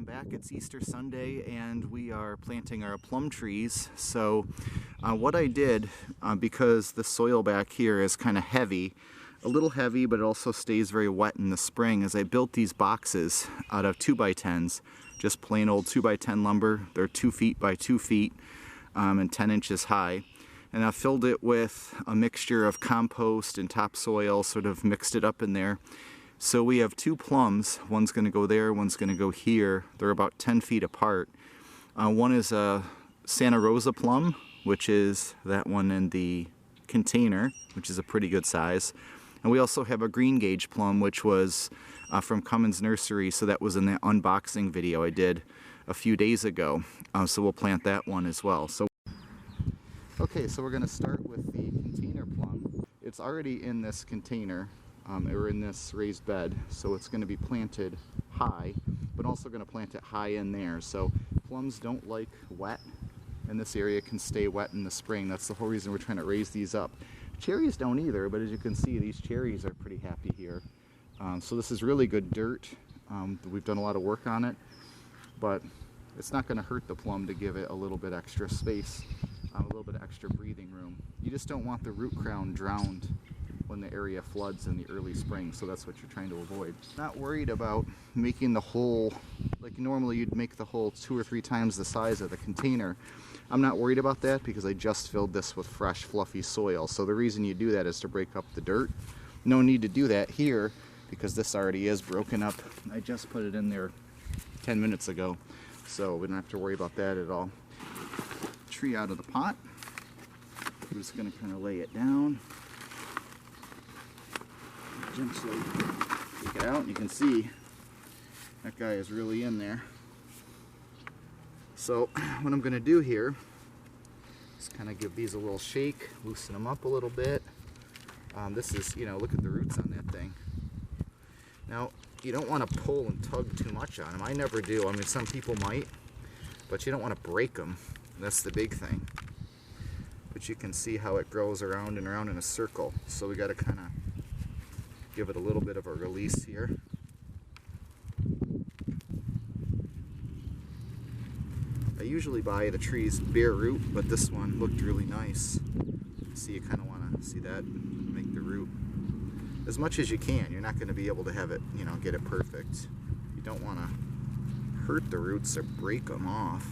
welcome back. It's Easter Sunday and we are planting our plum trees. So what I did, because the soil back here is kind of heavy, a little heavy, but it also stays very wet in the spring, is I built these boxes out of 2x10s, just plain old 2x10 lumber. They're 2 feet by 2 feet and 10 inches high. And I filled it with a mixture of compost and topsoil, sort of mixed it up in there. So we have 2 plums. One's going to go there, one's going to go here. They're about 10 feet apart. One is a Santa Rosa plum, which is that one in the container, which is a pretty good size. And we also have a Green Gage plum, which was from Cummins Nursery, so that was in that unboxing video I did a few days ago. So we'll plant that one as well. Okay, so we're going to start with the container plum. It's already in this container. Or in this raised bed, so it's going to be planted high, but also going to plant it high in there. So plums don't like wet, and this area can stay wet in the spring. That's the whole reason we're trying to raise these up. Cherries don't either, but as you can see, these cherries are pretty happy here. So this is really good dirt. We've done a lot of work on it, but it's not going to hurt the plum to give it a little bit extra space, a little bit extra breathing room. You just don't want the root crown drowned when the area floods in the early spring, so that's what you're trying to avoid. Not worried about making the hole, like normally you'd make the hole 2 or 3 times the size of the container. I'm not worried about that because I just filled this with fresh fluffy soil. So the reason you do that is to break up the dirt. No need to do that here because this already is broken up. I just put it in there 10 minutes ago, so we don't have to worry about that at all. Tree out of the pot. We're just going to kind of lay it down. Gently take it out, and you can see that guy is really in there. So what I'm going to do here is kind of give these a little shake, loosen them up a little bit. This is, you know, look at the roots on that thing. Now, you don't want to pull and tug too much on them. I never do. I mean, some people might, but you don't want to break them. That's the big thing. But you can see how it grows around and around in a circle. So we got to kind of give it a little bit of a release here. I usually buy the trees bare root, but this one looked really nice. See, you kind of want to see that, make the root as much as you can. You're not going to be able to have it, you know, get it perfect. You don't want to hurt the roots or break them off,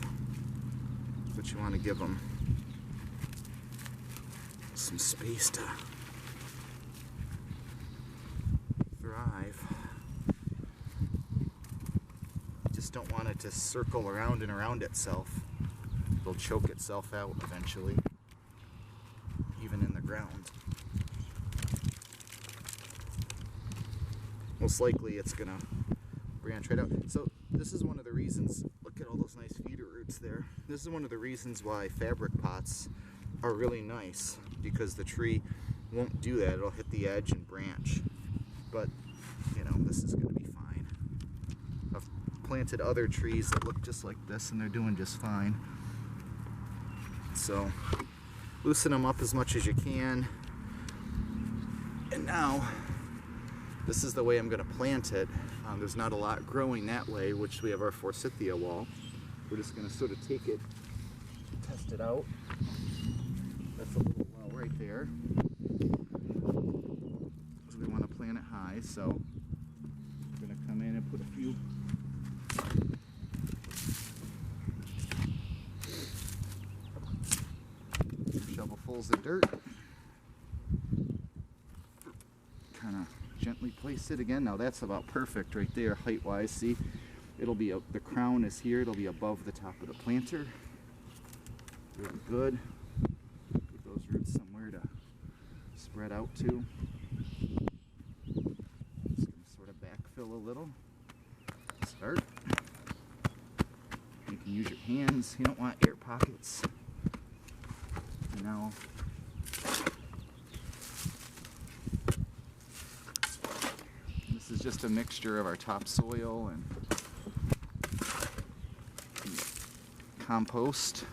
but you want to give them some space to thrive. You just don't want it to circle around and around itself. It'll choke itself out eventually, even in the ground. Most likely it's gonna branch right out. So this is one of the reasons, look at all those nice feeder roots there. This is one of the reasons why fabric pots are really nice, because the tree won't do that. It'll hit the edge and branch. But, you know, this is going to be fine. I've planted other trees that look just like this, and they're doing just fine. So, loosen them up as much as you can. And now, this is the way I'm going to plant it. There's not a lot growing that way, which we have our forsythia wall. We're just going to sort of take it, test it out. That's a little well right there. We want to plant it high, so we're going to come in and put a few shovelfuls of dirt. Kind of gently place it again. Now that's about perfect right there, height-wise. See, it'll be the crown is here. It'll be above the top of the planter. Really good. Give those roots somewhere to spread out to. A little. Start. You can use your hands. You don't want air pockets. Now, this is just a mixture of our topsoil and compost.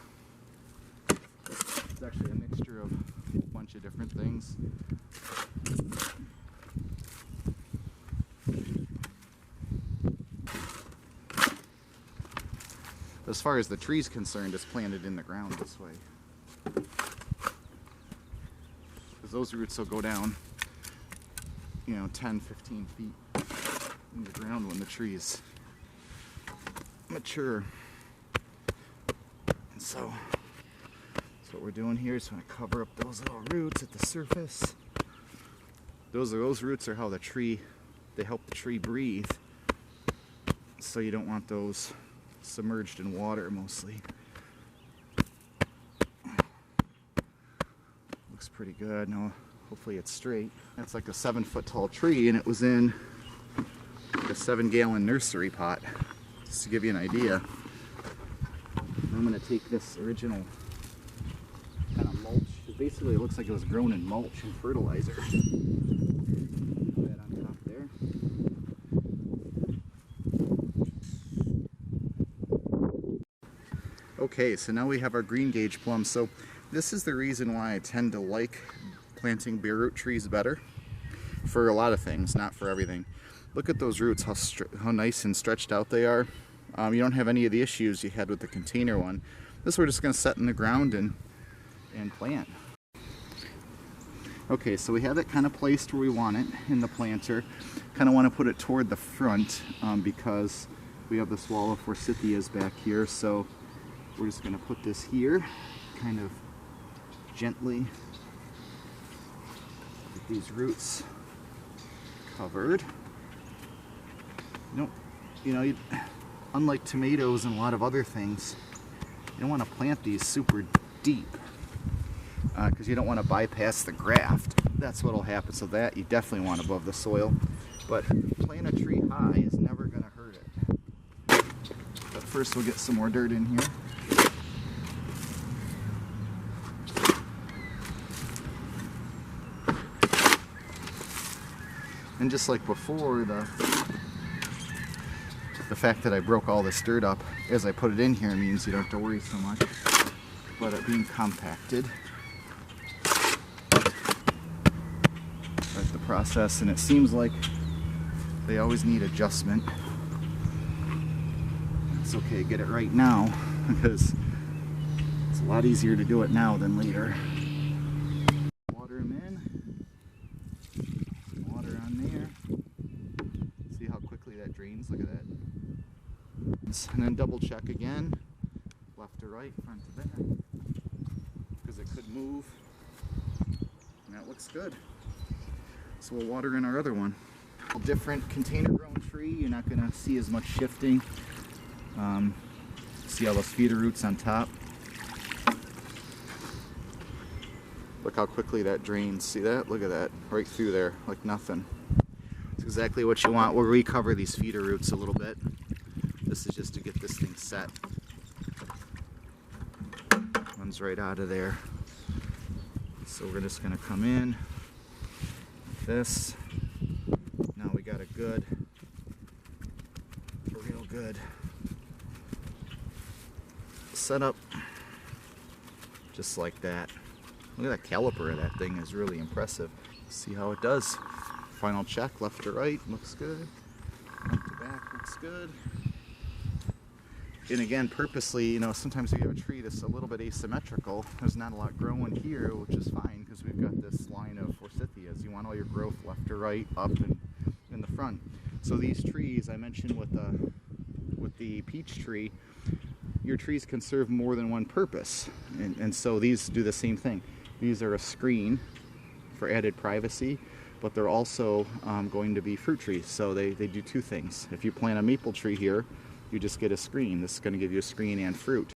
It's actually a mixture of a bunch of different things. As far as the tree's concerned, it's planted in the ground this way. Because those roots will go down, you know, 10, 15 feet in the ground when the tree's mature. And so that's what we're doing here. Just want to cover up those little roots at the surface. Those roots are how the tree, they help the tree breathe. So you don't want those submerged in water mostly. Looks pretty good. Now hopefully it's straight. That's like a 7-foot tall tree, and it was in a 7-gallon nursery pot, just to give you an idea. I'm going to take this original kind of mulch. Basically it looks like it was grown in mulch and fertilizer. Put that on top there. Okay, so now we have our Green Gage plum. So this is the reason why I tend to like planting bare root trees better, for a lot of things, not for everything. Look at those roots, how nice and stretched out they are. You don't have any of the issues you had with the container one. This we're just going to set in the ground and plant. Okay, so we have it kind of placed where we want it in the planter. Kind of want to put it toward the front because we have this wall of forsythias back here. So we're just going to put this here, kind of gently get these roots covered. Unlike tomatoes and a lot of other things, you don't want to plant these super deep because you don't want to bypass the graft. That's what will happen. So that you definitely want above the soil. But plant a tree high is never going to hurt it. But first we'll get some more dirt in here. And just like before, the fact that I broke all this dirt up as I put it in here means you don't have to worry so much about it being compacted. That's the process, and it seems like they always need adjustment. It's okay to get it right now because it's a lot easier to do it now than later. Water them in. Water on there. See how quickly that drains? Look at that. And then double check again, left to right, front to back, because it could move. And that looks good. So we'll water in our other one. A different container grown tree, you're not going to see as much shifting. See all those feeder roots on top. Look how quickly that drains. See that? Look at that. Right through there, like nothing. It's exactly what you want. We'll recover these feeder roots a little bit. This is just to get this thing set. Runs right out of there. So we're just going to come in like this. Now we got a real good setup, just like that. Look at that caliper of that thing, is really impressive. See how it does. Final check, left to right, looks good. Front to back, looks good. And again, purposely, sometimes we have a tree that's a little bit asymmetrical. There's not a lot growing here, which is fine because we've got this line of forsythias. You want all your growth left to right, up, and in the front. So these trees, I mentioned with the peach tree, your trees can serve more than one purpose. And so these do the same thing. These are a screen for added privacy, but they're also going to be fruit trees. So they do two things. If you plant a maple tree here, you just get a screen. This is going to give you a screen and fruit.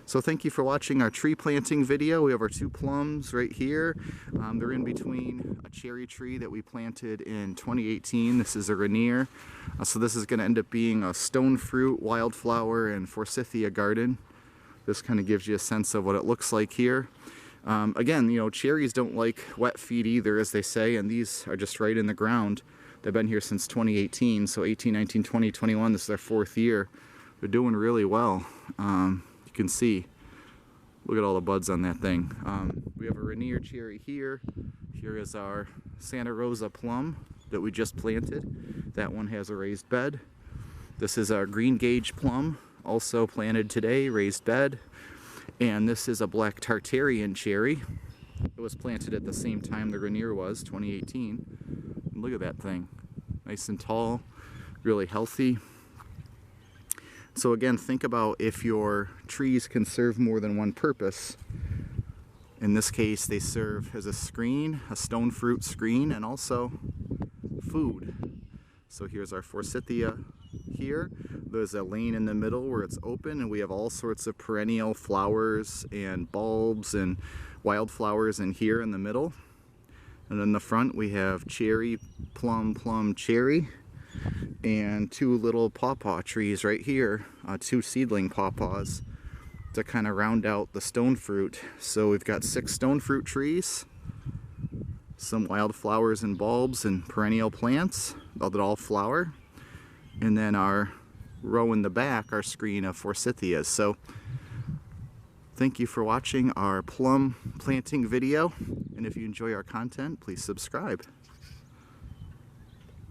So thank you for watching our tree planting video. We have our 2 plums right here. They're in between a cherry tree that we planted in 2018. This is a Rainier. So this is going to end up being a stone fruit, wildflower, and forsythia garden. This kind of gives you a sense of what it looks like here. Again, cherries don't like wet feet either, as they say, and these are just right in the ground. They've been here since 2018, so 18, 19, 20, 21, this is their 4th year. They're doing really well. You can see, look at all the buds on that thing. We have a Rainier cherry here. Here is our Santa Rosa plum that we just planted. That one has a raised bed. This is our Green Gage plum. also planted today, raised bed. And this is a black Tartarian cherry. It was planted at the same time the Rainier was, 2018. And look at that thing. Nice and tall, really healthy. So again, think about if your trees can serve more than one purpose. In this case, they serve as a screen, a stone fruit screen, and also food. So here's our forsythia here. There's a lane in the middle where it's open, and we have all sorts of perennial flowers and bulbs and wildflowers in here in the middle. And in the front we have cherry, plum, cherry, and two little pawpaw trees right here, two seedling pawpaws to kind of round out the stone fruit. So we've got 6 stone fruit trees, some wildflowers and bulbs and perennial plants that all flower, and then our row in the back, our screen of forsythias. So thank you for watching our plum planting video, and if you enjoy our content, please subscribe.